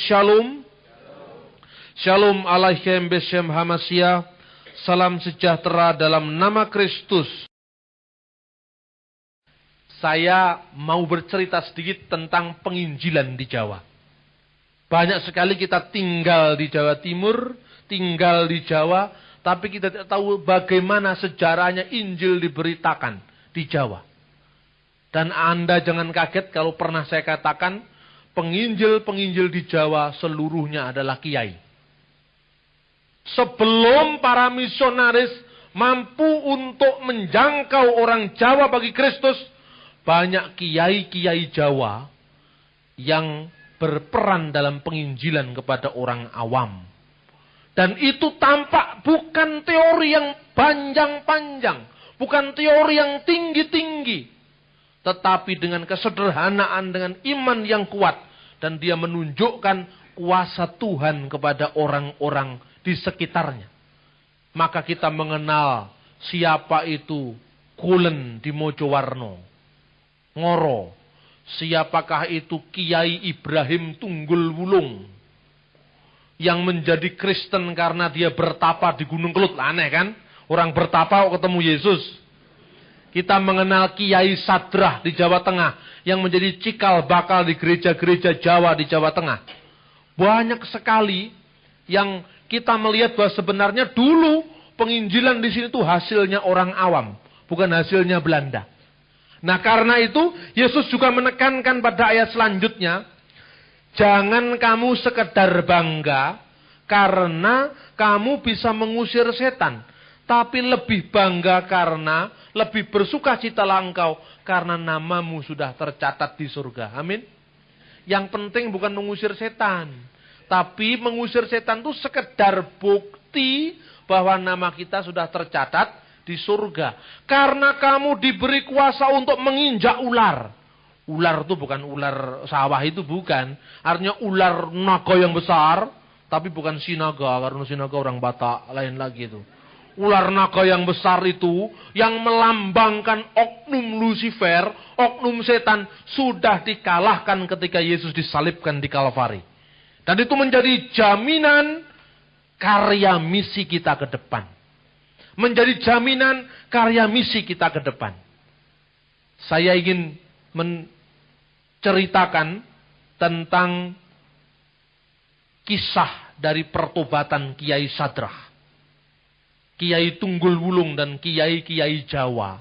Shalom. Shalom alaikum beshem hamasia. Salam sejahtera dalam nama Kristus. Saya mau bercerita sedikit tentang penginjilan di Jawa. Banyak sekali kita tinggal di Jawa Timur, tinggal di Jawa, tapi kita tidak tahu bagaimana sejarahnya Injil diberitakan di Jawa. Dan Anda jangan kaget kalau pernah saya katakan, penginjil-penginjil di Jawa seluruhnya adalah kiai. Sebelum para misionaris mampu untuk menjangkau orang Jawa bagi Kristus, banyak kiai-kiai Jawa yang berperan dalam penginjilan kepada orang awam. Dan itu tampak bukan teori yang panjang-panjang, bukan teori yang tinggi-tinggi, tetapi dengan kesederhanaan, dengan iman yang kuat, dan dia menunjukkan kuasa Tuhan kepada orang-orang di sekitarnya. Maka kita mengenal siapa itu Kulen di Mojowarno, Ngoro. Siapakah itu Kiai Ibrahim Tunggul Wulung yang menjadi Kristen karena dia bertapa di Gunung Kelut. Aneh kan? Orang bertapa ketemu Yesus. Kita mengenal Kiai Sadrah di Jawa Tengah yang menjadi cikal bakal di gereja-gereja Jawa di Jawa Tengah. Banyak sekali yang kita melihat bahwa sebenarnya dulu penginjilan di sini itu hasilnya orang awam, bukan hasilnya Belanda. Nah, karena itu Yesus juga menekankan pada ayat selanjutnya, jangan kamu sekedar bangga karena kamu bisa mengusir setan, tapi lebih bangga karena lebih bersukacitalah engkau karena namamu sudah tercatat di surga. Amin. Yang penting bukan mengusir setan, tapi mengusir setan itu sekedar bukti bahwa nama kita sudah tercatat di surga. Karena kamu diberi kuasa untuk menginjak ular. Ular itu bukan ular sawah, itu bukan. Artinya ular naga yang besar, tapi bukan sinaga, karena sinaga orang Batak, lain lagi itu. Ular naga yang besar itu, yang melambangkan oknum Lucifer, oknum setan, sudah dikalahkan ketika Yesus disalibkan di Kalvari. Dan itu menjadi jaminan karya misi kita ke depan. Menjadi jaminan karya misi kita ke depan. Saya ingin menceritakan tentang kisah dari pertobatan Kiai Sadrah, Kiai Tunggul Wulung dan kiai-kiai Jawa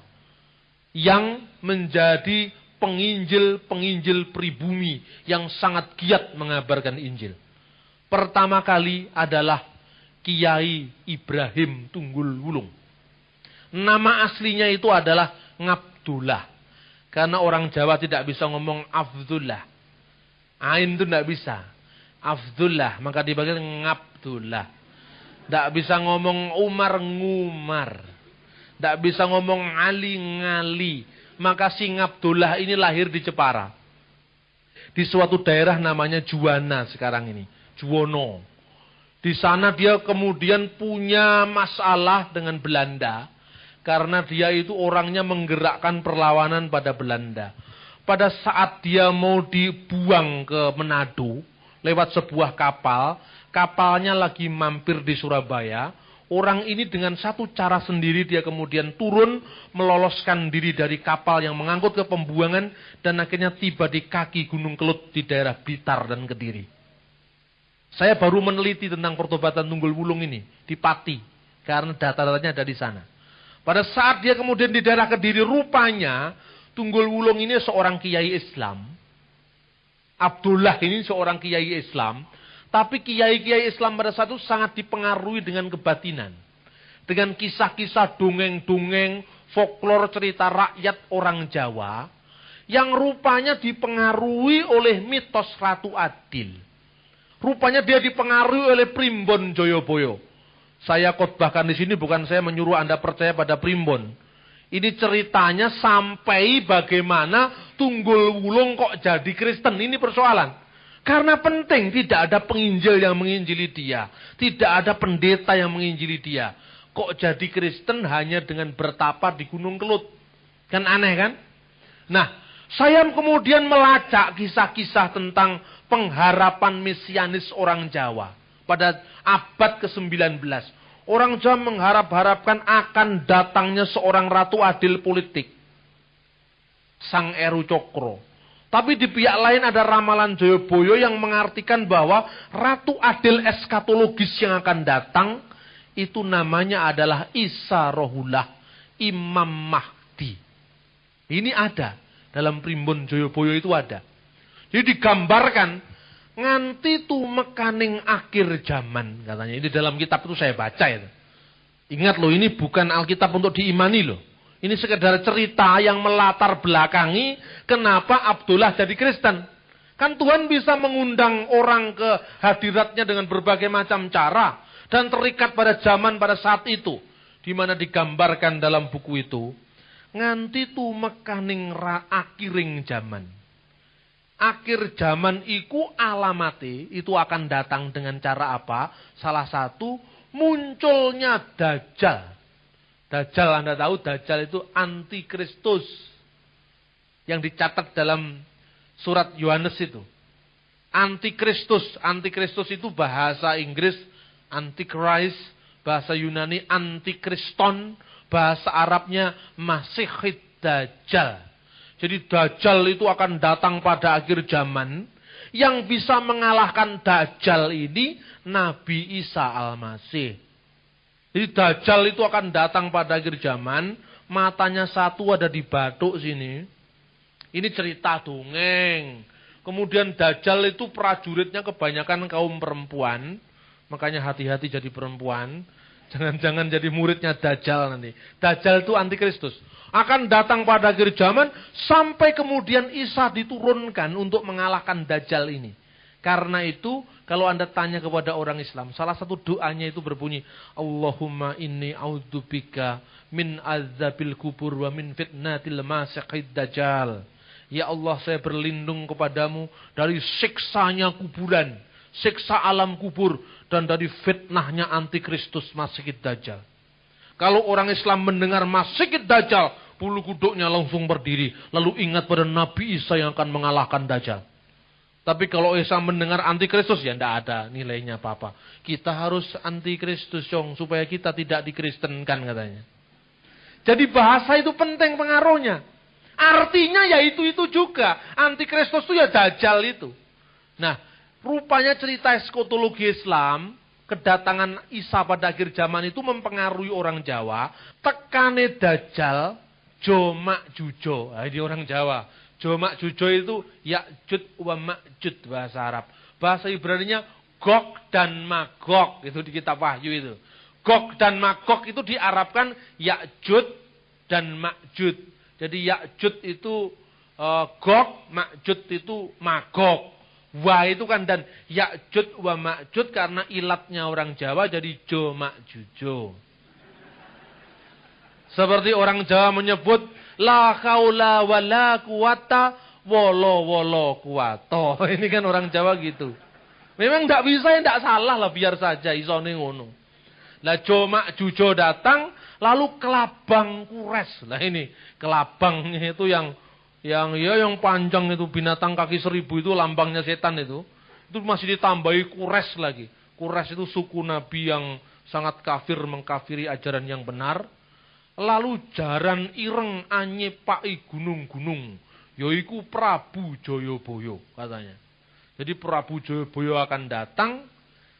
yang menjadi penginjil-penginjil pribumi yang sangat giat mengabarkan Injil. Pertama kali adalah Kiai Ibrahim Tunggul Wulung. Nama aslinya itu adalah Ngabdullah. Karena orang Jawa tidak bisa ngomong Abdullah. Ain itu tidak bisa. Abdullah, maka dipanggil Ngabdullah. Tidak bisa ngomong Umar Ngumar. Tidak bisa ngomong Ali Ngali. Maka si Ngabdullah ini lahir di Jepara. Di suatu daerah namanya Juwana sekarang ini. Juwono. Di sana dia kemudian punya masalah dengan Belanda. Karena dia itu orangnya menggerakkan perlawanan pada Belanda. Pada saat dia mau dibuang ke Manado, lewat sebuah kapal. Kapalnya lagi mampir di Surabaya. Orang ini dengan satu cara sendiri dia kemudian turun, meloloskan diri dari kapal yang mengangkut ke pembuangan, dan akhirnya tiba di kaki Gunung Kelut di daerah Blitar dan Kediri. Saya baru meneliti tentang pertobatan Tunggul Wulung ini di Pati, karena data-datanya ada di sana. Pada saat dia kemudian di daerah Kediri, rupanya Tunggul Wulung ini seorang kiai Islam. Abdullah ini seorang kiai Islam. Tapi kiai-kiai Islam pada saat itu sangat dipengaruhi dengan kebatinan. Dengan kisah-kisah dongeng-dongeng, folklor cerita rakyat orang Jawa. Yang rupanya dipengaruhi oleh mitos Ratu Adil. Rupanya dia dipengaruhi oleh Primbon Joyoboyo. Saya khotbahkan di sini bukan saya menyuruh Anda percaya pada Primbon. Ini ceritanya sampai bagaimana Tunggul Wulung kok jadi Kristen. Ini persoalan. Karena penting, tidak ada penginjil yang menginjili dia. Tidak ada pendeta yang menginjili dia. Kok jadi Kristen hanya dengan bertapa di Gunung Kelut? Kan aneh kan? Nah, saya kemudian melacak kisah-kisah tentang pengharapan mesianis orang Jawa pada abad ke-19. Orang Jawa mengharap-harapkan akan datangnya seorang ratu adil politik, Sang Eru Cokro. Tapi di pihak lain ada ramalan Joyoboyo yang mengartikan bahwa ratu adil eskatologis yang akan datang itu namanya adalah Isa Rohullah, Imam Mahdi. Ini ada dalam primbon Joyoboyo, itu ada. Jadi digambarkan nganti tumekaning akhir zaman katanya. Ini dalam kitab itu saya baca itu. Ingat loh, ini bukan Alkitab untuk diimani loh. Ini sekedar cerita yang melatar belakangi kenapa Abdullah jadi Kristen. Kan Tuhan bisa mengundang orang ke hadiratnya dengan berbagai macam cara. Dan terikat pada zaman pada saat itu. Di mana digambarkan dalam buku itu. Nganti tumekaning akhiring zaman. Akhir zaman iku alamate itu akan datang dengan cara apa? Salah satu munculnya Dajjal. Dajjal, Anda tahu Dajjal itu antikristus. Yang dicatat dalam surat Yohanes itu. Antikristus. Antikristus itu bahasa Inggris Antichrist, bahasa Yunani Antikriston, bahasa Arabnya Masihid Dajjal. Jadi Dajjal itu akan datang pada akhir zaman. Yang bisa mengalahkan Dajjal ini Nabi Isa Al-Masih. Jadi Dajjal itu akan datang pada akhir zaman. Matanya satu ada di batuk sini. Ini cerita dongeng. Kemudian Dajjal itu prajuritnya kebanyakan kaum perempuan. Makanya hati-hati jadi perempuan. Jangan-jangan jadi muridnya Dajjal nanti. Dajjal itu antikristus. Akan datang pada akhir zaman. Sampai kemudian Isa diturunkan untuk mengalahkan Dajjal ini. Karena itu, kalau Anda tanya kepada orang Islam, salah satu doanya itu berbunyi, Allahumma inni a'udzubika min azabil kubur wa min fitnatil masiihid dajjal. Ya Allah, saya berlindung kepadamu dari siksanya kuburan, siksa alam kubur, dan dari fitnahnya antikristus Masihid Dajjal. Kalau orang Islam mendengar Masihid Dajjal, bulu kuduknya langsung berdiri, lalu ingat pada Nabi Isa yang akan mengalahkan Dajjal. Tapi kalau Isa mendengar antikristus, ya tidak ada nilainya apa-apa. Kita harus antikristus, supaya kita tidak dikristenkan katanya. Jadi bahasa itu penting pengaruhnya. Artinya ya itu juga. Antikristus itu ya Dajjal itu. Nah, rupanya cerita eskatologi Islam, kedatangan Isa pada akhir zaman itu mempengaruhi orang Jawa. Tekane Dajjal, Jomak Jujo. Nah, ini orang Jawa. Jomak Jujo itu Ya'jud wa Ma'jud bahasa Arab. Bahasa Ibraninya Gog dan Magog. Itu di kitab Wahyu itu. Gog dan Magog itu diarabkan Ya'jud dan Ma'jud. Jadi Ya'jud itu Gog, Ma'jud itu Magog. Wa itu kan dan Ya'jud wa Ma'jud karena ilatnya orang Jawa jadi Jomak Jujo. Seperti orang Jawa menyebut la haula wala quwata wolo kuwato. Ini kan orang Jawa gitu. Memang tidak bisa, tidak salah lah, biar saja isone ngono. Lah Jomak Jujo datang, lalu kelabang kures. Lah ini kelabangnya itu yang panjang itu, binatang kaki 1000 itu lambangnya setan itu masih ditambahi kures lagi. Kures itu suku Nabi yang sangat kafir, mengkafiri ajaran yang benar. Lalu jaran ireng anyepai gunung-gunung, yaiku Prabu Joyoboyo katanya. Jadi Prabu Joyoboyo akan datang,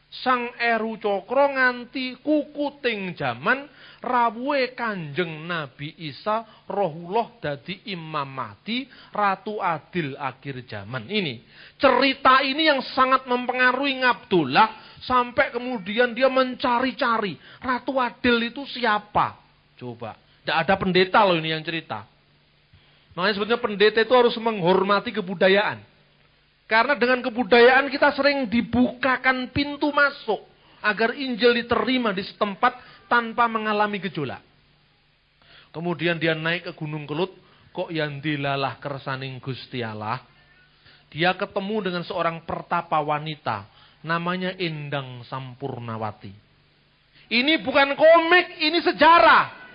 Sang Eru Cokro nganti kukuting zaman, rawuhe Kanjeng Nabi Isa Rohullah dadi Imam Mahdi, Ratu Adil akhir zaman. Ini cerita ini yang sangat mempengaruhi Abdullah sampai kemudian dia mencari-cari Ratu Adil itu siapa. Coba, tidak ada pendeta loh ini yang cerita. Makanya sebenarnya pendeta itu harus menghormati kebudayaan. Karena dengan kebudayaan kita sering dibukakan pintu masuk agar Injil diterima di setempat tanpa mengalami gejolak. Kemudian dia naik ke Gunung Kelut, kok yang dilalah kersaning Gusti Allah. Dia ketemu dengan seorang pertapa wanita, namanya Endang Sampurnawati. Ini bukan komik, ini sejarah.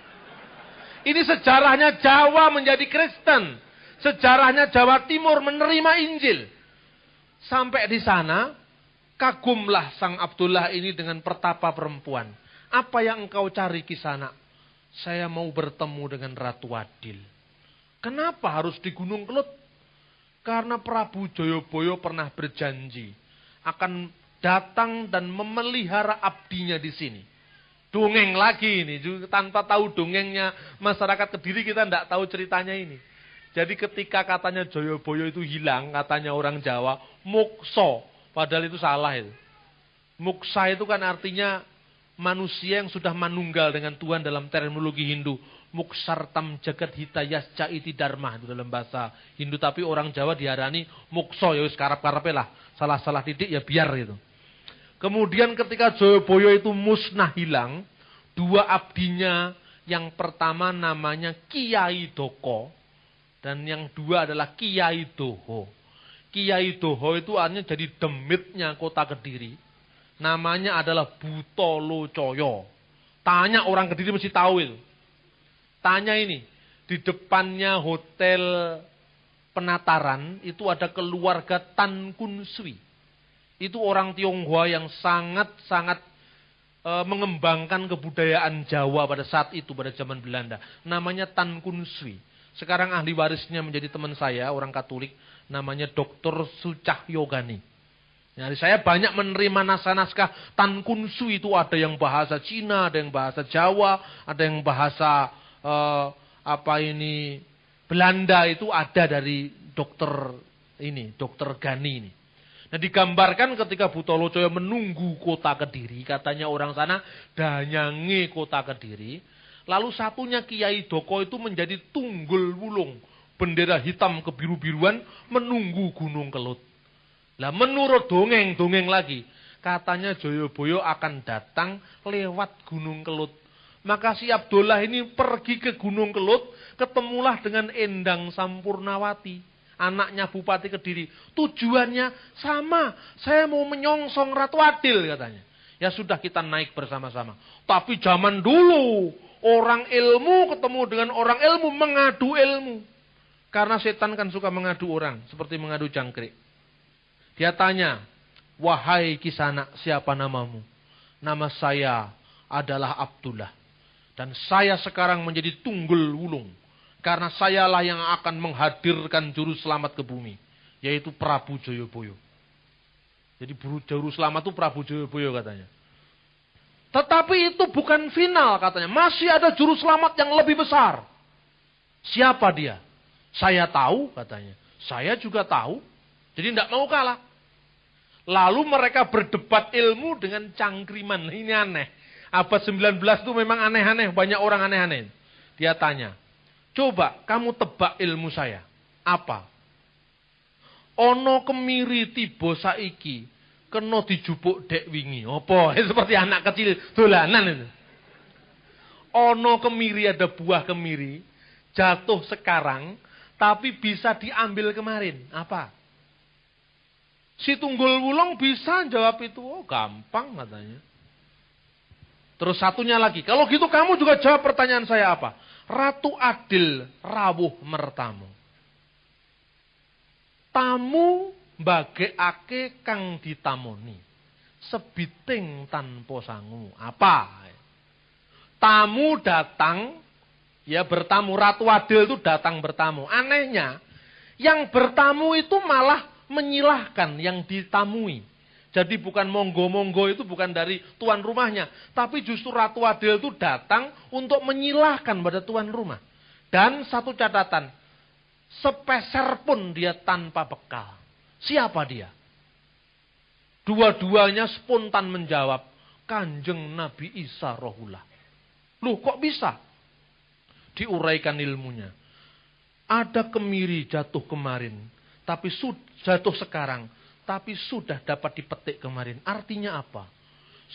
Ini sejarahnya Jawa menjadi Kristen. Sejarahnya Jawa Timur menerima Injil. Sampai di sana, kagumlah sang Abdullah ini dengan pertapa perempuan. Apa yang engkau cari Kisana? Saya mau bertemu dengan Ratu Adil. Kenapa harus di Gunung Kelut? Karena Prabu Jayabaya pernah berjanji akan datang dan memelihara abdinya di sini. Dongeng lagi ini, tanpa tahu dongengnya masyarakat Kediri kita tidak tahu ceritanya ini. Jadi ketika katanya Jayabaya itu hilang, katanya orang Jawa, muksa. Padahal itu salah itu. Muksa itu kan artinya manusia yang sudah manunggal dengan Tuhan dalam terminologi Hindu. Muksartam jagat hitayas caiti dharma itu dalam bahasa Hindu. Tapi orang Jawa diarani muksa, ya wis karep-karepe lah. Salah-salah titik ya biar gitu. Kemudian ketika Jayabaya itu musnah hilang, dua abdinya yang pertama namanya Kiai Doko dan yang dua adalah Kiai Doho. Kiai Doho itu artinya jadi demitnya kota Kediri. Namanya adalah Butolocoyo. Tanya orang Kediri mesti tahu itu. Tanya ini, di depannya hotel Penataran itu ada keluarga Tan Kun Swi. Itu orang Tionghoa yang sangat-sangat mengembangkan kebudayaan Jawa pada saat itu, pada zaman Belanda. Namanya Tan Kun Swi. Sekarang ahli warisnya menjadi teman saya, orang Katolik. Namanya Dr. Sucahyo Gani. Jadi saya banyak menerima naskah-naskah Tan Kun Swi itu ada yang bahasa Cina, ada yang bahasa Jawa, ada yang bahasa Belanda itu ada dari dokter Gani ini. Nah digambarkan ketika Butolocoyo menunggu kota Kediri, katanya orang sana danyange kota Kediri. Lalu satunya Kiai Doko itu menjadi tunggul wulung, bendera hitam kebiru-biruan menunggu Gunung Kelut. Lah menurut dongeng lagi, katanya Jayabaya akan datang lewat Gunung Kelut. Maka si Abdullah ini pergi ke Gunung Kelut, ketemulah dengan Endang Sampurnawati. Anaknya Bupati Kediri. Tujuannya sama. Saya mau menyongsong Ratu Adil katanya. Ya sudah kita naik bersama-sama. Tapi zaman dulu orang ilmu ketemu dengan orang ilmu mengadu ilmu. Karena setan kan suka mengadu orang. Seperti mengadu jangkrik. Dia tanya, wahai Kisana, siapa namamu? Nama saya adalah Abdullah. Dan saya sekarang menjadi tunggul wulung. Karena sayalah yang akan menghadirkan juru selamat ke bumi. Yaitu Prabu Jayabaya. Jadi juru selamat itu Prabu Jayabaya katanya. Tetapi itu bukan final katanya. Masih ada juru selamat yang lebih besar. Siapa dia? Saya tahu katanya. Saya juga tahu. Jadi tidak mau kalah. Lalu mereka berdebat ilmu dengan cangkriman. Ini aneh. Abad 19 itu memang aneh-aneh. Banyak orang aneh-aneh. Dia tanya. Coba kamu tebak ilmu saya. Apa? Ono kemiri tiba saiki kena dijupuk dek wingi. Apa? Seperti anak kecil dolanan itu. Ono kemiri, ada buah kemiri jatuh sekarang tapi bisa diambil kemarin. Apa? Si tunggul wulung bisa jawab itu. Oh, gampang katanya. Terus satunya lagi. Kalau gitu kamu juga jawab pertanyaan saya apa? Ratu Adil rawuh mertamu. Tamu mbagekake kang ditamoni. Sebiting tanpa sangu. Apa? Tamu datang, ya bertamu. Ratu Adil itu datang bertamu. Anehnya, yang bertamu itu malah menyilahkan yang ditamui. Jadi bukan monggo-monggo itu bukan dari tuan rumahnya. Tapi justru Ratu Adil itu datang untuk menyilahkan pada tuan rumah. Dan satu catatan. Sepeser pun dia tanpa bekal. Siapa dia? Dua-duanya spontan menjawab. Kanjeng Nabi Isa Rohullah. Loh kok bisa? Diuraikan ilmunya. Ada kemiri jatuh kemarin. Tapi jatuh sekarang. Tapi sudah dapat dipetik kemarin. Artinya apa?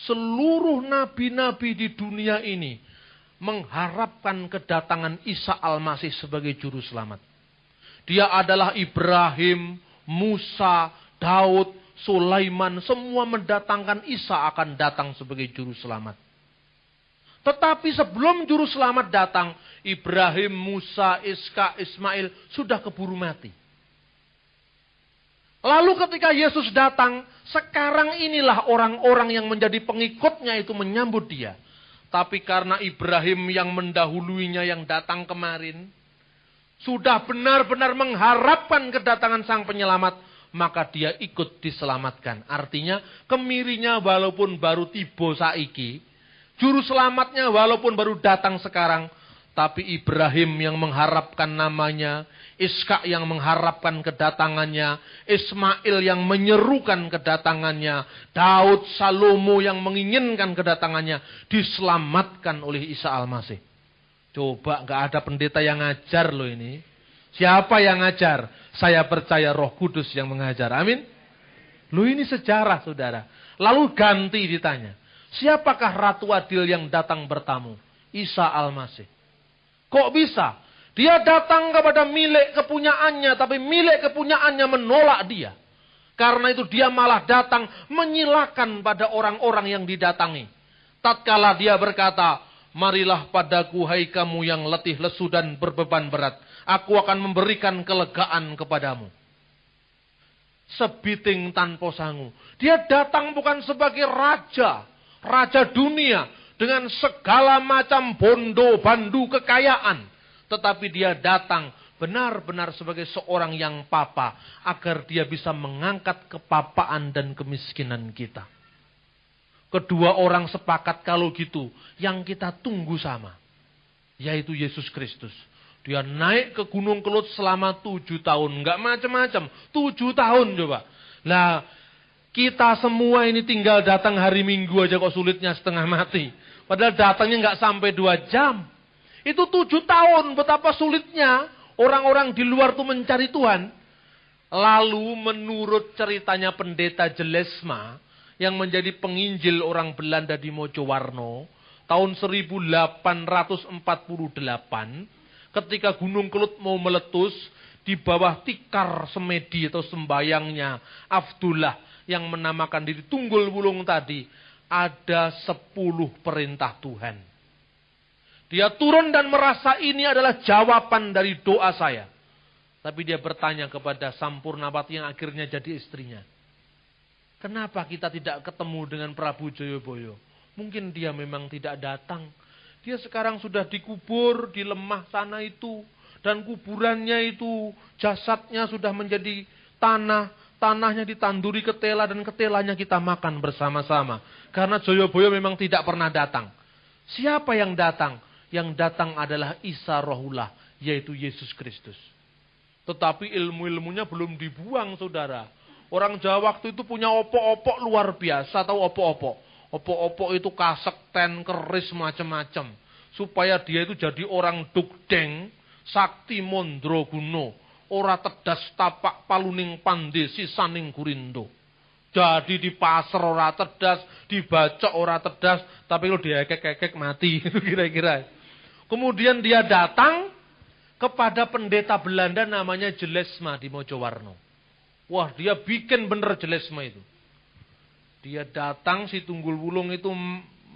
Seluruh nabi-nabi di dunia ini mengharapkan kedatangan Isa Al-Masih sebagai juru selamat. Dia adalah Ibrahim, Musa, Daud, Sulaiman. Semua mendatangkan Isa akan datang sebagai juru selamat. Tetapi sebelum juru selamat datang, Ibrahim, Musa, Iska, Ismail sudah keburu mati. Lalu ketika Yesus datang, sekarang inilah orang-orang yang menjadi pengikutnya itu menyambut dia. Tapi karena Ibrahim yang mendahuluinya yang datang kemarin, sudah benar-benar mengharapkan kedatangan Sang Penyelamat, maka dia ikut diselamatkan. Artinya kemirinya walaupun baru tiba saiki, juru selamatnya walaupun baru datang sekarang, tapi Ibrahim yang mengharapkan namanya, Ishak yang mengharapkan kedatangannya, Ismail yang menyerukan kedatangannya, Daud, Salomo yang menginginkan kedatangannya, diselamatkan oleh Isa Al-Masih. Coba gak ada pendeta yang ngajar loh ini. Siapa yang ngajar? Saya percaya Roh Kudus yang mengajar. Amin. Loh ini sejarah saudara. Lalu ganti ditanya. Siapakah Ratu Adil yang datang bertamu? Isa Al-Masih. Kok bisa? Dia datang kepada milik kepunyaannya, tapi milik kepunyaannya menolak dia. Karena itu dia malah datang menyilakan pada orang-orang yang didatangi. Tatkala dia berkata, marilah padaku hai kamu yang letih lesu dan berbeban berat. Aku akan memberikan kelegaan kepadamu. Sebiting tanpa sangu. Dia datang bukan sebagai raja. Raja dunia. Dengan segala macam bondo, bandu, kekayaan. Tetapi dia datang benar-benar sebagai seorang yang papa. Agar dia bisa mengangkat kepapaan dan kemiskinan kita. Kedua orang sepakat kalau gitu. Yang kita tunggu sama. Yaitu Yesus Kristus. Dia naik ke Gunung Kelut selama 7 tahun. Enggak macam-macam. 7 tahun coba. Lah kita semua ini tinggal datang hari Minggu aja kok sulitnya setengah mati. Padahal datangnya enggak sampai 2 jam. Itu 7 tahun, betapa sulitnya orang-orang di luar tuh mencari Tuhan. Lalu menurut ceritanya pendeta Jelesma, yang menjadi penginjil orang Belanda di Mojowarno, tahun 1848, ketika Gunung Kelut mau meletus, di bawah tikar semedi atau sembayangnya Abdullah, yang menamakan diri Tunggul Wulung tadi, ada 10 perintah Tuhan. Dia turun dan merasa ini adalah jawaban dari doa saya. Tapi dia bertanya kepada Sampurnawati yang akhirnya jadi istrinya. Kenapa kita tidak ketemu dengan Prabu Joyoboyo? Mungkin dia memang tidak datang. Dia sekarang sudah dikubur di lemah sana itu. Dan kuburannya itu jasadnya sudah menjadi tanah. Tanahnya ditanduri ketela dan ketelanya kita makan bersama-sama. Karena Joyoboyo memang tidak pernah datang. Siapa yang datang? Yang datang adalah Isa Rohullah, yaitu Yesus Kristus. Tetapi ilmu-ilmunya belum dibuang, saudara. Orang Jawa waktu itu punya opok-opok luar biasa, tahu opok-opok? Opok-opok itu kasekten, keris, macam-macam. Supaya dia itu jadi orang dugdeng, sakti mondro guno, ora tedas tapak paluning pande sisaning gurindo. Jadi di pasar ora tedas, dibaca ora tedas, tapi kalau diekek-ekek mati, itu kira-kira. Kemudian dia datang kepada pendeta Belanda namanya Jelesma di Mojowarno. Wah, dia bikin bener Jelesma itu. Dia datang, si Tunggul Wulung itu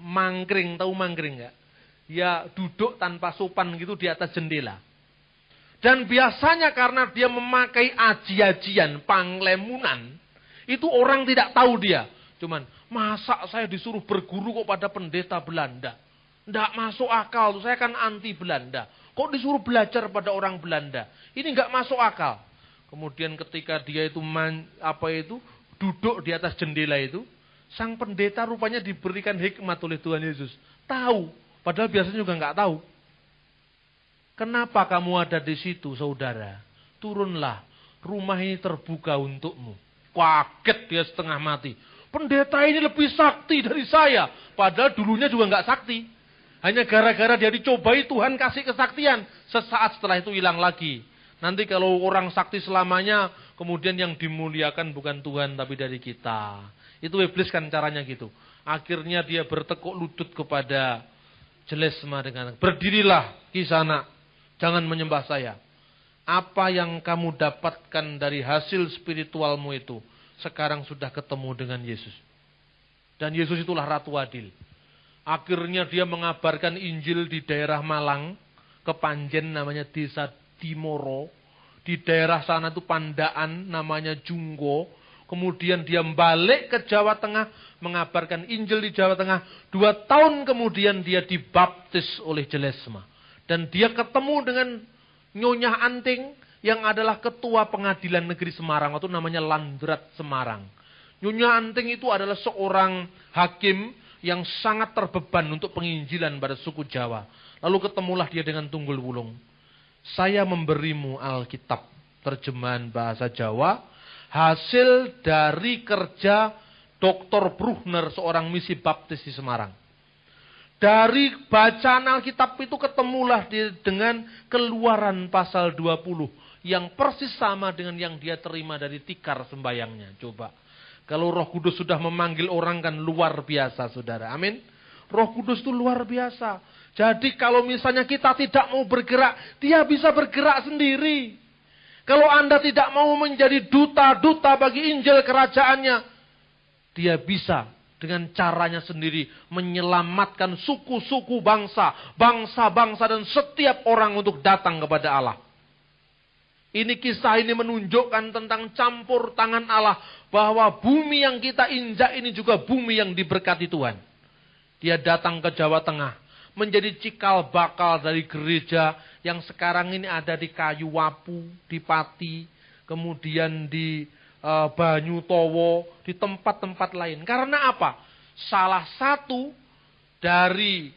mangkring, tahu mangkring enggak? Ya duduk tanpa sopan gitu di atas jendela. Dan biasanya karena dia memakai aji-ajian, panglemunan, itu orang tidak tahu dia. Cuman, masa saya disuruh berguru kok pada pendeta Belanda? Tidak masuk akal, saya kan anti Belanda. Kok disuruh belajar pada orang Belanda? Ini nggak masuk akal. Kemudian ketika dia itu duduk di atas jendela itu, sang pendeta rupanya diberikan hikmat oleh Tuhan Yesus. Tahu, padahal biasanya juga nggak tahu. Kenapa kamu ada di situ, saudara? Turunlah, rumah ini terbuka untukmu. Kaget dia setengah mati. Pendeta ini lebih sakti dari saya. Padahal dulunya juga nggak sakti. Hanya gara-gara dia dicobai Tuhan kasih kesaktian. Sesaat setelah itu hilang lagi. Nanti kalau orang sakti selamanya, kemudian yang dimuliakan bukan Tuhan tapi dari kita. Itu iblis kan caranya gitu. Akhirnya dia bertekuk lutut kepada Jelesma dengan, berdirilah Kisana, jangan menyembah saya. Apa yang kamu dapatkan dari hasil spiritualmu itu, sekarang sudah ketemu dengan Yesus. Dan Yesus itulah Ratu Adil. Akhirnya dia mengabarkan Injil di daerah Malang, ke Panjen namanya Desa Dimoro. Di daerah sana itu Pandaan, namanya Junggo. Kemudian dia balik ke Jawa Tengah, mengabarkan Injil di Jawa Tengah. 2 tahun kemudian dia dibaptis oleh Jelesma. Dan dia ketemu dengan Nyonya Anting, yang adalah ketua pengadilan negeri Semarang, atau namanya Landrat Semarang. Nyonya Anting itu adalah seorang hakim yang sangat terbeban untuk penginjilan pada suku Jawa. Lalu ketemulah dia dengan Tunggul Wulung. Saya memberimu Alkitab, terjemahan bahasa Jawa, hasil dari kerja Dr. Bruhner, seorang misi baptis di Semarang. Dari bacaan Alkitab itu ketemulah dia dengan Keluaran pasal 20, yang persis sama dengan yang dia terima dari tikar sembayangnya. Coba, kalau Roh Kudus sudah memanggil orang kan luar biasa, saudara. Amin. Roh Kudus itu luar biasa. Jadi kalau misalnya kita tidak mau bergerak, dia bisa bergerak sendiri. Kalau Anda tidak mau menjadi duta-duta bagi Injil kerajaannya, dia bisa dengan caranya sendiri menyelamatkan suku-suku bangsa, bangsa-bangsa dan setiap orang untuk datang kepada Allah. Ini kisah ini menunjukkan tentang campur tangan Allah, bahwa bumi yang kita injak ini juga bumi yang diberkati Tuhan. Dia datang ke Jawa Tengah, menjadi cikal bakal dari gereja yang sekarang ini ada di Kayuwapu, di Pati, kemudian di Banyutowo, di tempat-tempat lain. Karena apa? Salah satu dari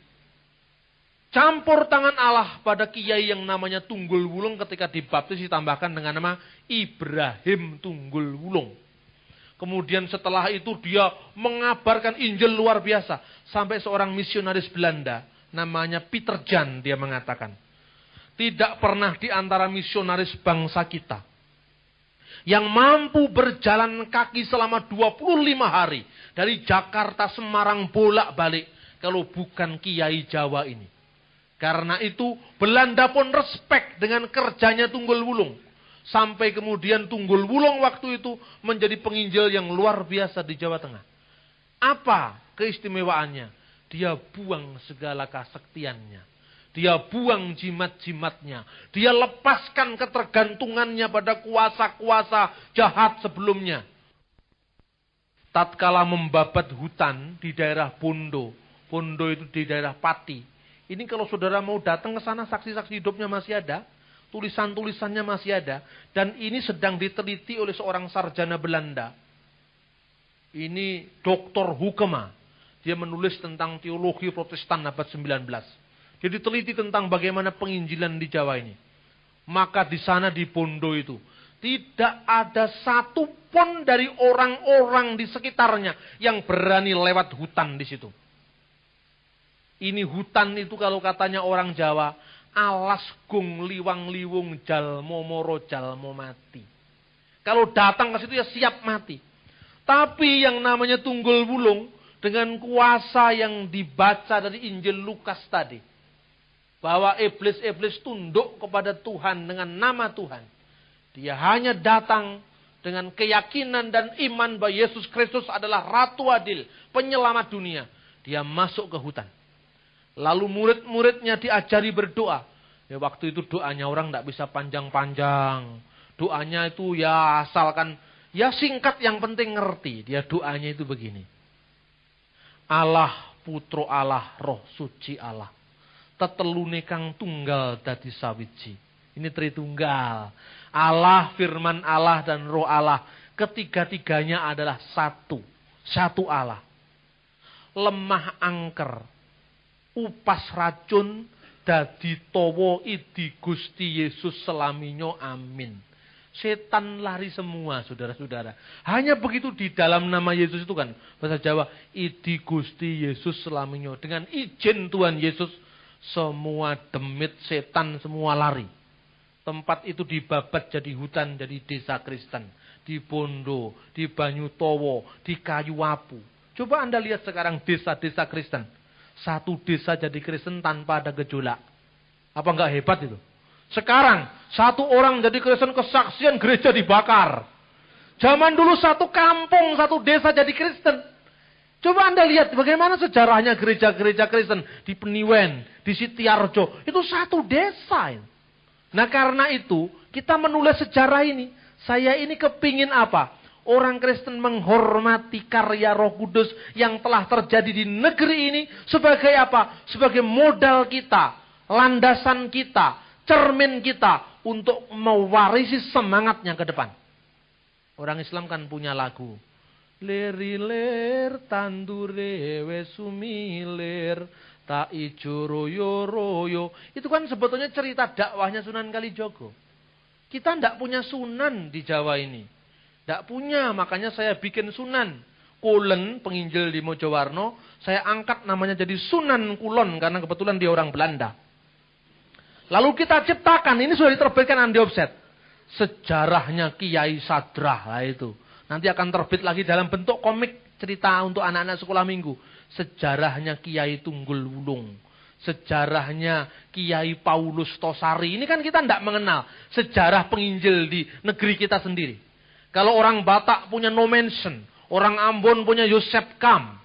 campur tangan Allah pada kiai yang namanya Tunggul Wulung ketika dibaptis ditambahkan dengan nama Ibrahim Tunggul Wulung. Kemudian setelah itu dia mengabarkan Injil luar biasa. Sampai seorang misionaris Belanda, namanya Peter Jan, dia mengatakan, tidak pernah di antara misionaris bangsa kita yang mampu berjalan kaki selama 25 hari dari Jakarta Semarang bolak-balik kalau bukan Kiai Jawa ini. Karena itu Belanda pun respect dengan kerjanya Tunggul Wulung. Sampai kemudian Tunggul Wulung waktu itu menjadi penginjil yang luar biasa di Jawa Tengah. Apa keistimewaannya? Dia buang segala kesaktiannya. Dia buang jimat-jimatnya. Dia lepaskan ketergantungannya pada kuasa-kuasa jahat sebelumnya. Tatkala membabat hutan di daerah Bondo. Bondo itu di daerah Pati. Ini kalau saudara mau datang ke sana, saksi-saksi hidupnya masih ada. Tulisan-tulisannya masih ada. Dan ini sedang diteliti oleh seorang sarjana Belanda. Ini Dr. Hoekema. Dia menulis tentang teologi Protestan abad 19. Jadi teliti tentang bagaimana penginjilan di Jawa ini. Maka di sana di Bondo itu tidak ada satu pun dari orang-orang di sekitarnya yang berani lewat hutan di situ. Ini hutan itu kalau katanya orang Jawa, alas gung liwang liwung jalmo moro jalmo mati. Kalau datang ke situ ya siap mati. Tapi yang namanya Tunggul Wulung dengan kuasa yang dibaca dari Injil Lukas tadi, bahwa iblis-iblis tunduk kepada Tuhan dengan nama Tuhan. Dia hanya datang dengan keyakinan dan iman bahwa Yesus Kristus adalah Ratu Adil, penyelamat dunia. Dia masuk ke hutan. Lalu murid-muridnya diajari berdoa. Ya, waktu itu doanya orang tidak bisa panjang-panjang. Doanya itu ya asalkan, ya singkat yang penting ngerti. Dia doanya itu begini. Allah, Putro Allah, Roh Suci Allah. Tetelune kang tunggal dadi sawiji. Ini Tritunggal. Allah, firman Allah, dan Roh Allah. Ketiga-tiganya adalah satu. Satu Allah. Lemah angker. Upas racun. Dadi towo idi Gusti Yesus selaminyo. Amin. Setan lari semua, saudara-saudara. Hanya begitu di dalam nama Yesus itu kan. Bahasa Jawa. Idi Gusti Yesus selaminyo. Dengan izin Tuhan Yesus. Semua demit setan semua lari. Tempat itu dibabat jadi hutan, jadi desa Kristen. Di Bondo, di Banyutowo, di Kayuwapu. Coba Anda lihat sekarang desa-desa Kristen. Satu desa jadi Kristen tanpa ada gejolak. Apa enggak hebat itu? Sekarang, satu orang jadi Kristen kesaksian gereja dibakar. Zaman dulu satu kampung, satu desa jadi Kristen. Coba Anda lihat bagaimana sejarahnya gereja-gereja Kristen di Peniwen, di Sitiarjo. Itu satu desa. Nah karena itu, Kita menulis sejarah ini. Saya ini kepingin apa? Orang Kristen menghormati karya Roh Kudus yang telah terjadi di negeri ini sebagai apa? Sebagai modal kita, landasan kita, cermin kita untuk mewarisi semangatnya ke depan. Orang Islam kan punya lagu. Lir tandure wes sumilir tak ijo royo royo. Itu kan sebetulnya cerita dakwahnya Sunan Kalijogo. Kita tidak punya sunan di Jawa ini. Tidak punya, makanya saya bikin Sunan Kulon, penginjil di Mojowarno. Saya angkat namanya jadi Sunan Kulon, karena kebetulan dia orang Belanda. Lalu kita ciptakan, ini sudah diterbitkan Andi Offset. Sejarahnya Kiai Sadrah, lah itu. Nanti akan terbit lagi dalam bentuk komik cerita untuk anak-anak sekolah minggu. Sejarahnya Kiai Tunggul Wulung. Sejarahnya Kiai Paulus Tosari. Ini kan kita tidak mengenal sejarah penginjil di negeri kita sendiri. Kalau orang Batak punya No Mention, orang Ambon punya Yosep Kam,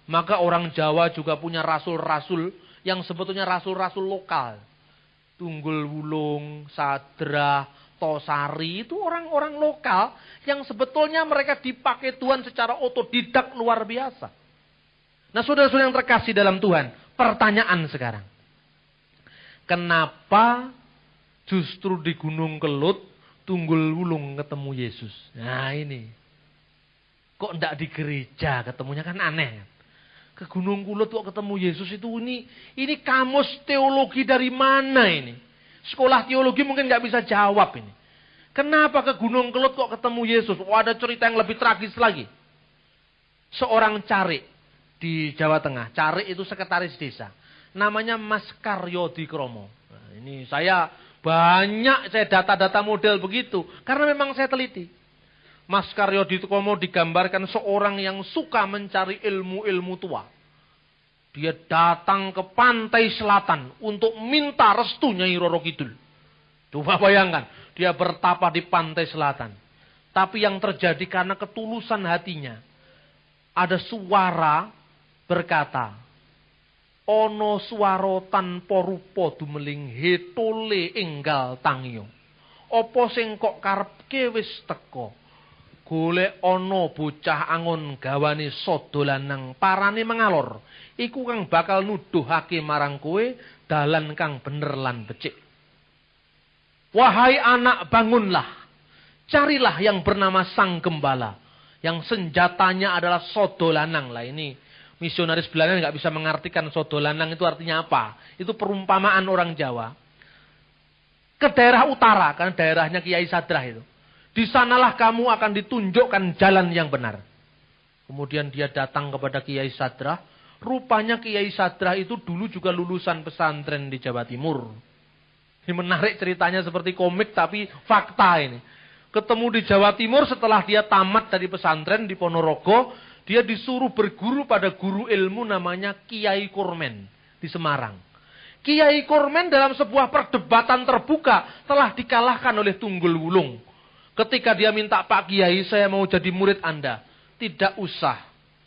maka orang Jawa juga punya rasul-rasul yang sebetulnya rasul-rasul lokal. Tunggul Wulung, Sadrah, Tosari, itu orang-orang lokal yang sebetulnya mereka dipakai Tuhan secara otodidak luar biasa. Nah, saudara-saudara yang terkasih dalam Tuhan, pertanyaan sekarang. Kenapa justru di Gunung Kelut Tunggul Wulung ketemu Yesus? Nah ini. Kok enggak di gereja ketemunya, kan aneh. Ke Gunung Kelut kok ketemu Yesus itu ini kamus teologi dari mana ini? Sekolah teologi mungkin enggak bisa jawab ini. Kenapa ke Gunung Kelut kok ketemu Yesus? Oh, ada cerita yang lebih tragis lagi. Seorang carik di Jawa Tengah. Carik itu sekretaris desa. Namanya Mas Karyo Dikromo. Nah, ini saya data-data model begitu. Karena memang saya teliti. Mas Karyo Dikromo digambarkan seorang yang suka mencari ilmu-ilmu tua. Dia datang ke pantai selatan untuk minta restu Nyai Roro Kidul. Coba bayangkan, dia bertapa di pantai selatan. Tapi yang terjadi karena ketulusan hatinya, ada suara berkata, ono swara tanpa rupa dumeling hetole enggal tangyo. Apa sing kok karepke wis teka. Golek ana bocah angon gawane sada lanang parane mengalor. Iku kang bakal nuduhake marang kowe dalan kang bener lan becik. Wahai anak, bangunlah. Carilah yang bernama Sang Gembala, yang senjatanya adalah sada lanang. Lah ini misionaris Belanda nggak bisa mengartikan sada lanang itu artinya apa. Itu perumpamaan orang Jawa. Ke daerah utara, karena daerahnya Kiai Sadrah itu. Di sanalah kamu akan ditunjukkan jalan yang benar. Kemudian dia datang kepada Kiai Sadrah. Rupanya Kiai Sadrah itu dulu juga lulusan pesantren di Jawa Timur. Ini menarik ceritanya seperti komik tapi fakta ini. Ketemu di Jawa Timur setelah dia tamat dari pesantren di Ponorogo. Dia disuruh berguru pada guru ilmu namanya Kiai Kurmen di Semarang. Kiai Kurmen dalam sebuah perdebatan terbuka telah dikalahkan oleh Tunggul Wulung. Ketika dia minta, Pak Kiai, saya mau jadi murid Anda. Tidak usah.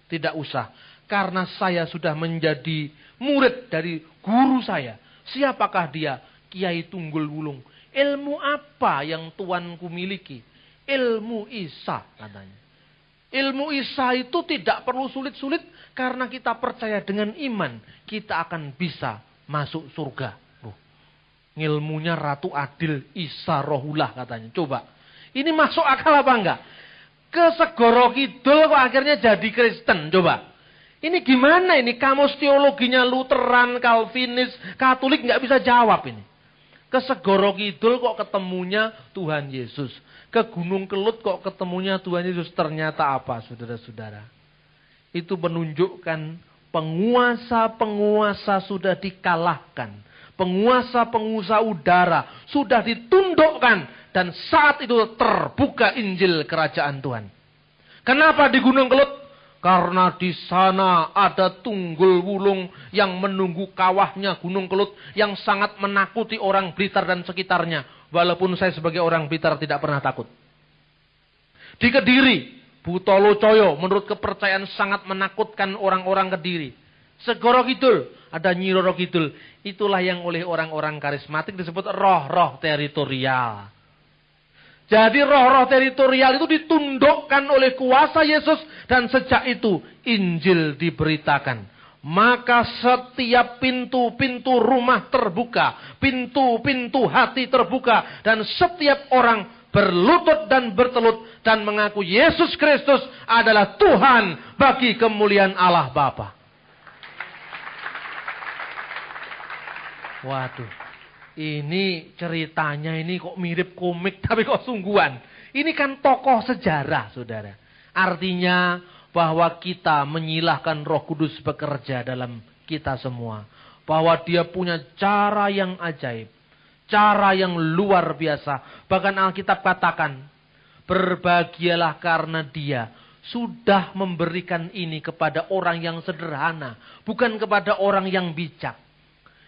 Tidak usah. Karena saya sudah menjadi murid dari guru saya. Siapakah dia? Kiai Tunggul Wulung. Ilmu apa yang tuanku miliki? Ilmu Isa, katanya. Ilmu Isa itu tidak perlu sulit-sulit. Karena kita percaya dengan iman. Kita akan bisa masuk surga. Ilmunya Ratu Adil Isa Rohullah, katanya. Coba. Ini masuk akal apa enggak? Ke Segoro Kidul kok akhirnya jadi Kristen. Coba. Ini gimana ini? Kamus teologinya Lutheran, Calvinis, Katolik nggak bisa jawab ini. Ke Segoro Kidul kok ketemunya Tuhan Yesus. Ke Gunung Kelut kok ketemunya Tuhan Yesus. Ternyata apa, saudara-saudara? Itu menunjukkan penguasa-penguasa sudah dikalahkan. Penguasa-penguasa udara sudah ditundukkan. Dan saat itu terbuka Injil Kerajaan Tuhan. Kenapa di Gunung Kelut? Karena di sana ada Tunggul Wulung yang menunggu kawahnya Gunung Kelut. Yang sangat menakuti orang Blitar dan sekitarnya. Walaupun saya sebagai orang Blitar tidak pernah takut. Di Kediri, Butolo Coyo menurut kepercayaan sangat menakutkan orang-orang Kediri. Segoro Kidul, ada Nyi Roro Kidul. Itulah yang oleh orang-orang karismatik disebut roh-roh teritorial. Jadi roh-roh teritorial itu ditundukkan oleh kuasa Yesus. Dan sejak itu Injil diberitakan. Maka setiap pintu-pintu rumah terbuka. Pintu-pintu hati terbuka. Dan setiap orang berlutut dan bertelut. Dan mengaku Yesus Kristus adalah Tuhan bagi kemuliaan Allah Bapa. Waduh. Ini ceritanya ini kok mirip komik tapi kok sungguhan. Ini kan tokoh sejarah, saudara. Artinya bahwa kita menyilahkan Roh Kudus bekerja dalam kita semua. Bahwa dia punya cara yang ajaib. Cara yang luar biasa. Bahkan Alkitab katakan, berbahagialah karena dia sudah memberikan ini kepada orang yang sederhana. Bukan kepada orang yang bijak.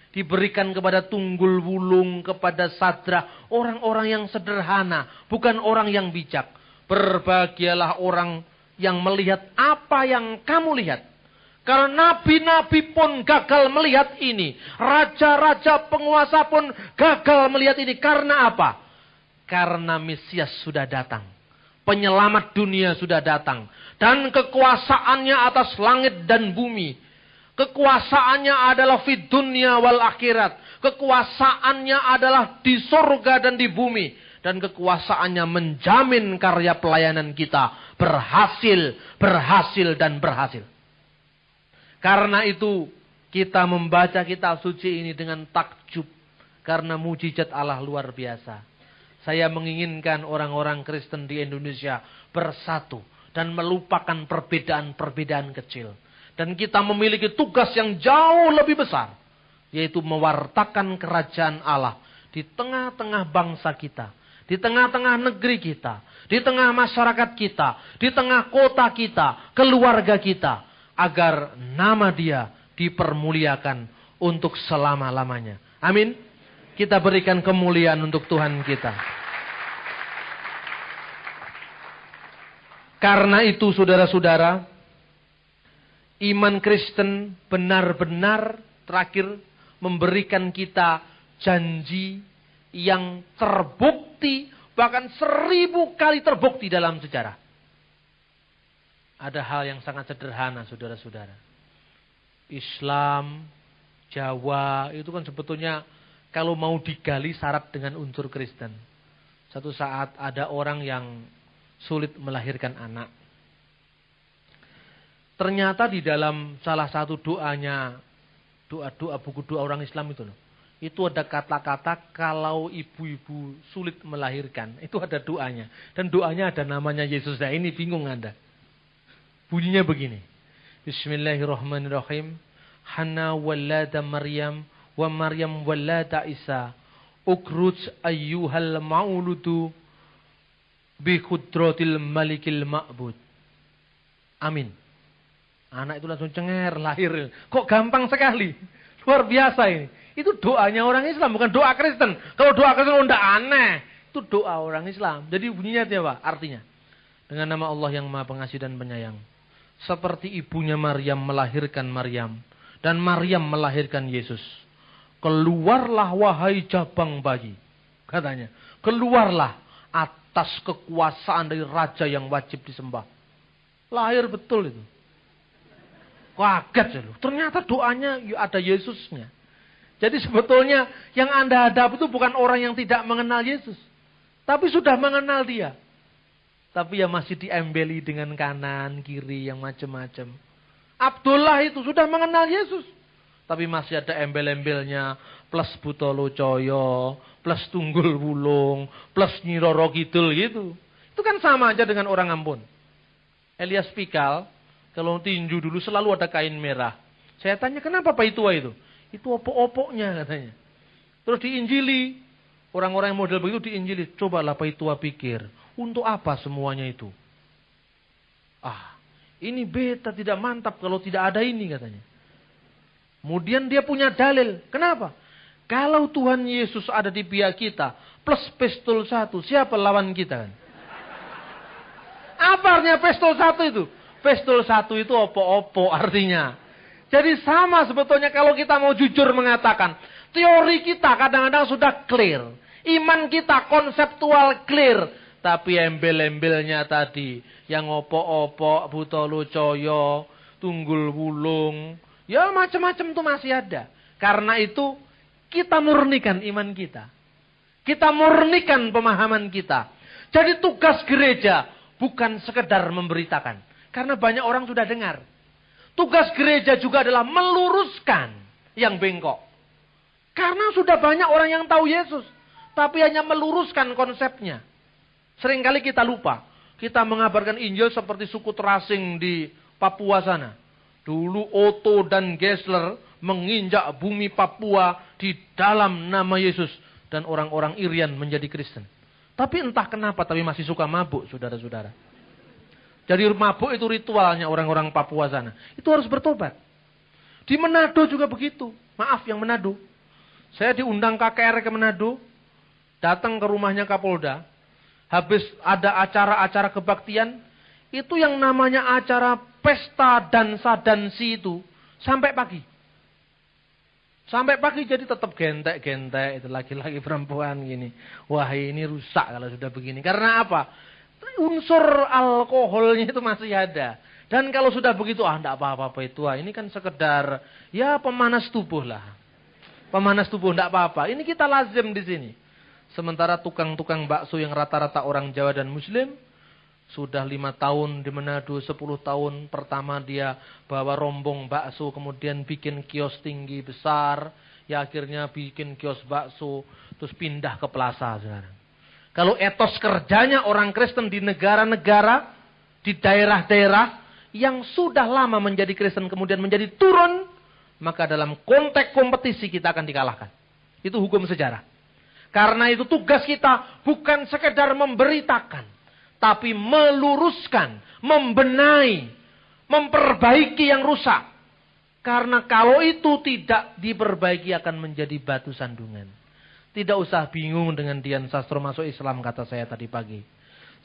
Diberikan kepada Tunggul Wulung, kepada Sadrah, orang-orang yang sederhana, bukan orang yang bijak. Berbahagialah orang yang melihat apa yang kamu lihat. Karena nabi-nabi pun gagal melihat ini. Raja-raja penguasa pun gagal melihat ini. Karena apa? Karena Mesias sudah datang. Penyelamat dunia sudah datang. Dan kekuasaannya atas langit dan bumi. Kekuasaannya adalah di dunia wal akhirat. Kekuasaannya adalah di surga dan di bumi. Dan kekuasaannya menjamin karya pelayanan kita berhasil, berhasil, dan berhasil. Karena itu kita membaca kitab suci ini dengan takjub. Karena mujizat Allah luar biasa. Saya menginginkan orang-orang Kristen di Indonesia bersatu. Dan melupakan perbedaan-perbedaan kecil. Dan kita memiliki tugas yang jauh lebih besar. Yaitu mewartakan kerajaan Allah. Di tengah-tengah bangsa kita. Di tengah-tengah negeri kita. Di tengah masyarakat kita. Di tengah kota kita. Keluarga kita. Agar nama dia dipermuliakan untuk selama-lamanya. Amin. Kita berikan kemuliaan untuk Tuhan kita. Karena itu saudara-saudara. Iman Kristen benar-benar terakhir memberikan kita janji yang terbukti, bahkan 1000 kali terbukti dalam sejarah. Ada hal yang sangat sederhana, saudara-saudara. Islam, Jawa, itu kan sebetulnya kalau mau digali syarat dengan unsur Kristen. Satu saat ada orang yang sulit melahirkan anak. Ternyata di dalam salah satu doanya, doa-doa buku doa orang Islam itu loh. Itu ada kata-kata kalau ibu-ibu sulit melahirkan. Itu ada doanya. Dan doanya ada namanya Yesus. Nah ini bingung Anda. Bunyinya begini. Bismillahirrahmanirrahim. Hana walada Maryam wa Maryam walada Isa. Ukruj ayyuhal ma'uludu bi khudratil malikil ma'bud. Amin. Anak itu langsung cenger, lahir. Kok gampang sekali. Luar biasa ini. Itu doanya orang Islam, bukan doa Kristen. Kalau doa Kristen udah aneh. Itu doa orang Islam. Jadi bunyinya apa? Artinya. Dengan nama Allah yang Maha Pengasih dan Penyayang. Seperti ibunya Maryam melahirkan Maryam. Dan Maryam melahirkan Yesus. Keluarlah wahai jabang bayi. Katanya. Keluarlah atas kekuasaan dari raja yang wajib disembah. Lahir betul itu. Kaget loh. Ternyata doanya ada Yesusnya. Jadi sebetulnya yang Anda hadap itu bukan orang yang tidak mengenal Yesus. Tapi sudah mengenal dia. Tapi ya masih diembeli dengan kanan, kiri, yang macam-macam. Abdullah itu sudah mengenal Yesus. Tapi masih ada embel-embelnya. Plus Butolo Coyo, plus Tunggul Wulung, plus Nyi Roro Kidul gitu. Itu kan sama aja dengan orang Ambon. Elias Pikal. Kalau tinju dulu selalu ada kain merah. Saya tanya kenapa Pak Itua itu? Itu opok-opoknya katanya. Terus diinjili. Orang-orang yang model begitu diinjili. Cobalah Pak Itua pikir. Untuk apa semuanya itu? Ini beta tidak mantap kalau tidak ada ini katanya. Kemudian dia punya dalil. Kenapa? Kalau Tuhan Yesus ada di pihak kita. Plus pistol 1. Siapa lawan kita kan? Apa artinya pistol 1 itu? Pistol 1 itu opo-opo artinya. Jadi sama sebetulnya kalau kita mau jujur mengatakan. Teori kita kadang-kadang sudah clear. Iman kita konseptual clear. Tapi embel-embelnya tadi, yang opok-opok, Butolo Coyo, Tunggul Wulung, ya macam-macam tuh masih ada. Karena itu kita murnikan iman kita. Kita murnikan pemahaman kita. Jadi tugas gereja bukan sekedar memberitakan. Karena banyak orang sudah dengar. Tugas gereja juga adalah meluruskan yang bengkok. Karena sudah banyak orang yang tahu Yesus. Tapi hanya meluruskan konsepnya. Seringkali kita lupa. Kita mengabarkan Injil seperti suku terasing di Papua sana. Dulu Otto dan Gessler menginjak bumi Papua di dalam nama Yesus. Dan orang-orang Irian menjadi Kristen. Tapi entah kenapa, tapi masih suka mabuk, saudara-saudara. Jadi mabuk itu ritualnya orang-orang Papua sana. Itu harus bertobat. Di Manado juga begitu. Maaf yang Manado. Saya diundang KKR ke Manado. Datang ke rumahnya Kapolda. Habis ada acara-acara kebaktian. Itu yang namanya acara pesta dansa-dansi itu. Sampai pagi. Sampai pagi jadi tetap gentek-gentek. Itu laki-laki perempuan gini. Wah ini rusak kalau sudah begini. Karena apa? Unsur alkoholnya itu masih ada. Dan kalau sudah begitu, enggak apa-apa itu. Ini kan sekedar, ya pemanas tubuh lah. Pemanas tubuh enggak apa-apa. Ini kita lazim di sini. Sementara tukang-tukang bakso yang rata-rata orang Jawa dan Muslim, sudah 5 tahun di Manado, 10 tahun. Pertama dia bawa rombong bakso, kemudian bikin kios tinggi besar. Ya akhirnya bikin kios bakso, terus pindah ke plaza sekarang. Kalau etos kerjanya orang Kristen di negara-negara, di daerah-daerah yang sudah lama menjadi Kristen kemudian menjadi turun, maka dalam konteks kompetisi kita akan dikalahkan. Itu hukum sejarah. Karena itu tugas kita bukan sekedar memberitakan, tapi meluruskan, membenahi, memperbaiki yang rusak. Karena kalau itu tidak diperbaiki akan menjadi batu sandungan. Tidak usah bingung dengan Dian Sastro masuk Islam, kata saya tadi pagi.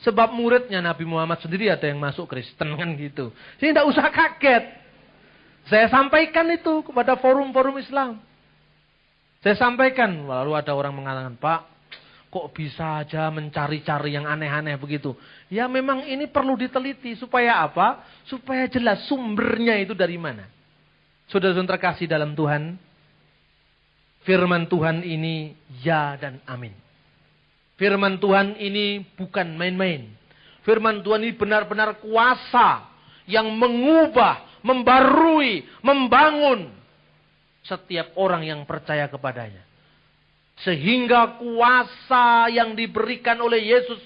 Sebab muridnya Nabi Muhammad sendiri ada yang masuk Kristen kan gitu. Jadi tidak usah kaget. Saya sampaikan itu kepada forum-forum Islam. Saya sampaikan, lalu ada orang mengatakan, Pak, kok bisa aja mencari-cari yang aneh-aneh begitu. Ya memang ini perlu diteliti, supaya apa? Supaya jelas sumbernya itu dari mana. Saudara-saudara terkasih dalam Tuhan, firman Tuhan ini ya dan amin. Firman Tuhan ini bukan main-main. Firman Tuhan ini benar-benar kuasa yang mengubah, membarui, membangun setiap orang yang percaya kepadanya. Sehingga kuasa yang diberikan oleh Yesus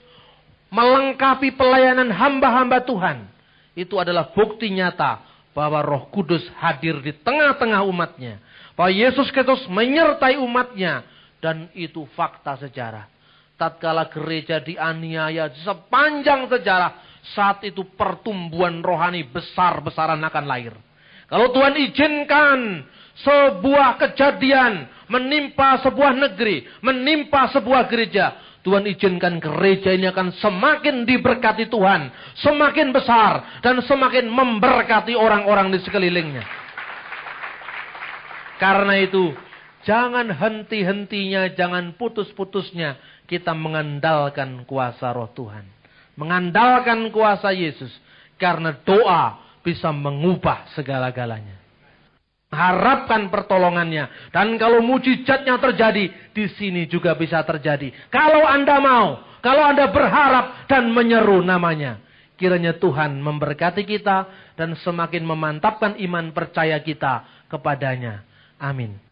melengkapi pelayanan hamba-hamba Tuhan. Itu adalah bukti nyata bahwa Roh Kudus hadir di tengah-tengah umatnya. Bahwa Yesus Kristus menyertai umatnya. Dan itu fakta sejarah. Tatkala gereja dianiaya sepanjang sejarah, saat itu pertumbuhan rohani besar-besaran akan lahir. Kalau Tuhan izinkan sebuah kejadian menimpa sebuah negeri, menimpa sebuah gereja, Tuhan izinkan gereja ini akan semakin diberkati Tuhan, semakin besar dan semakin memberkati orang-orang di sekelilingnya. Karena itu, jangan henti-hentinya, jangan putus-putusnya kita mengandalkan kuasa Roh Tuhan, mengandalkan kuasa Yesus, karena doa bisa mengubah segala-galanya. Harapkan pertolongannya. Dan kalau mujizatnya terjadi, di sini juga bisa terjadi. Kalau Anda mau, kalau Anda berharap dan menyeru namanya. Kiranya Tuhan memberkati kita dan semakin memantapkan iman percaya kita kepadanya. Amin.